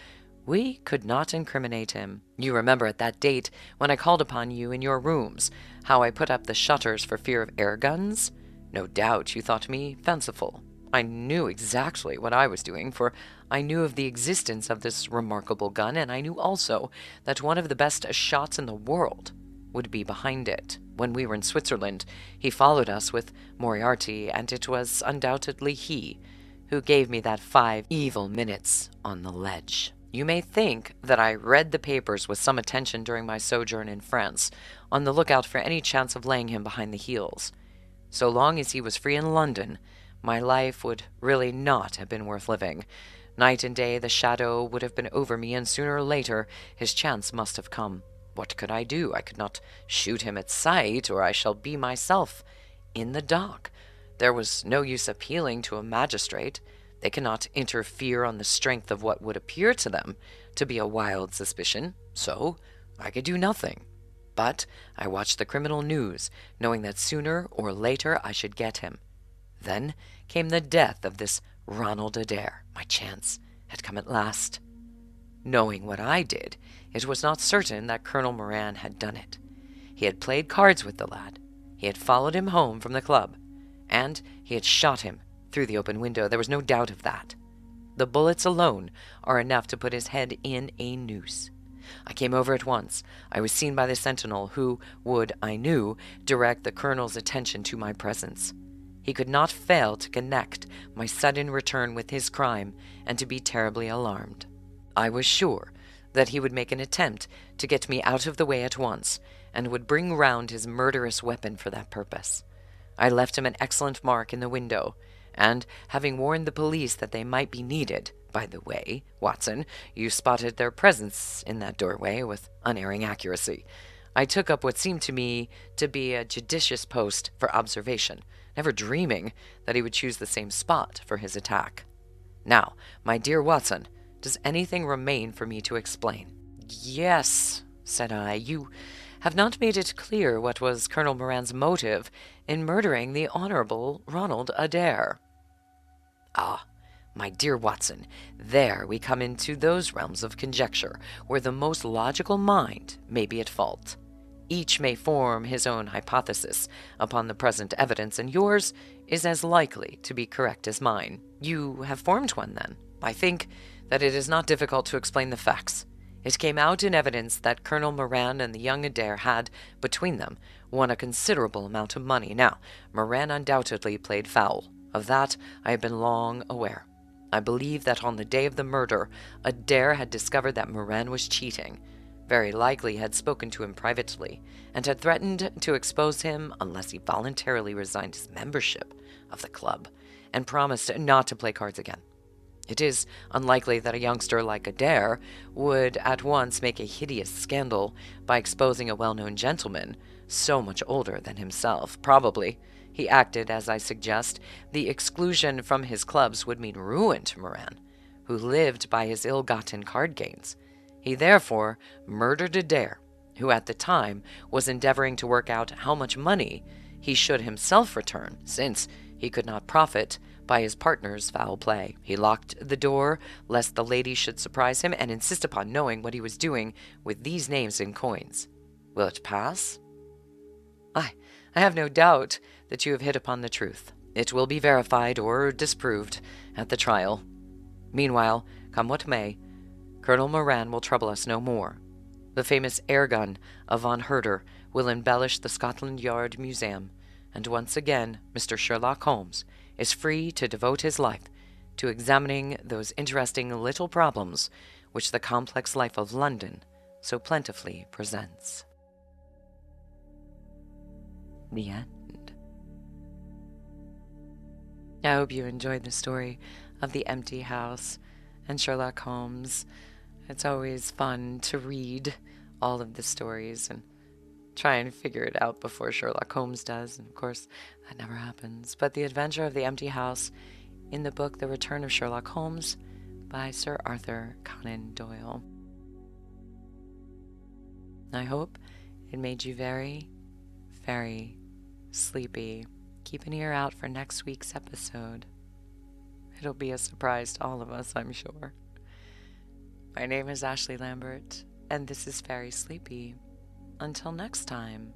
we could not incriminate him. You remember at that date, when I called upon you in your rooms, how I put up the shutters for fear of air guns? No doubt you thought me fanciful. I knew exactly what I was doing, for I knew of the existence of this remarkable gun, and I knew also that one of the best shots in the world would be behind it. When we were in Switzerland, he followed us with Moriarty, and it was undoubtedly he who gave me that 5 evil minutes on the ledge. You may think that I read the papers with some attention during my sojourn in France, on the lookout for any chance of laying him behind the heels. So long as he was free in London, my life would really not have been worth living. Night and day the shadow would have been over me, and sooner or later his chance must have come. What could I do? I could not shoot him at sight, or I shall be myself in the dock. There was no use appealing to a magistrate. They cannot interfere on the strength of what would appear to them to be a wild suspicion, so I could do nothing. But I watched the criminal news, knowing that sooner or later I should get him. Then came the death of this Ronald Adair. My chance had come at last. Knowing what I did, it was not certain that Colonel Moran had done it. He had played cards with the lad. He had followed him home from the club, and he had shot him through the open window. There was no doubt of that. The bullets alone are enough to put his head in a noose. I came over at once. I was seen by the sentinel, who would, I knew, direct the colonel's attention to my presence. He could not fail to connect my sudden return with his crime and to be terribly alarmed. I was sure that he would make an attempt to get me out of the way at once, and would bring round his murderous weapon for that purpose. I left him an excellent mark in the window, and, having warned the police that they might be needed— by the way, Watson, you spotted their presence in that doorway with unerring accuracy— I took up what seemed to me to be a judicious post for observation, never dreaming that he would choose the same spot for his attack. Now, my dear Watson, does anything remain for me to explain? Yes, said I, you have not made it clear what was Colonel Moran's motive in murdering the Honorable Ronald Adair. Ah, my dear Watson, there we come into those realms of conjecture where the most logical mind may be at fault. Each may form his own hypothesis upon the present evidence, and yours is as likely to be correct as mine. You have formed one, then. I think that it is not difficult to explain the facts. It came out in evidence that Colonel Moran and the young Adair had, between them, won a considerable amount of money. Now, Moran undoubtedly played foul. Of that I have been long aware. I believe that on the day of the murder, Adair had discovered that Moran was cheating. Very likely had spoken to him privately, and had threatened to expose him unless he voluntarily resigned his membership of the club, and promised not to play cards again. It is unlikely that a youngster like Adair would at once make a hideous scandal by exposing a well-known gentleman so much older than himself. Probably, he acted as I suggest. The exclusion from his clubs would mean ruin to Moran, who lived by his ill-gotten card gains. He therefore murdered Adair, who at the time was endeavoring to work out how much money he should himself return, since he could not profit by his partner's foul play. He locked the door lest the lady should surprise him, and insist upon knowing what he was doing with these names in coins. Will it pass? I have no doubt that you have hit upon the truth. It will be verified or disproved at the trial. Meanwhile, come what may, Colonel Moran will trouble us no more. The famous air gun of Von Herder will embellish the Scotland Yard Museum, and once again Mr. Sherlock Holmes is free to devote his life to examining those interesting little problems which the complex life of London so plentifully presents. The end. I hope you enjoyed the story of the empty house and Sherlock Holmes. It's always fun to read all of the stories and try and figure it out before Sherlock Holmes does, and of course that never happens. But The Adventure of the Empty House in the book The Return of Sherlock Holmes by Sir Arthur Conan Doyle. I hope it made you very, very sleepy. Keep an ear out for next week's episode. It'll be a surprise to all of us, I'm sure. My name is Ashley Lambert, and this is Very Sleepy. Until next time.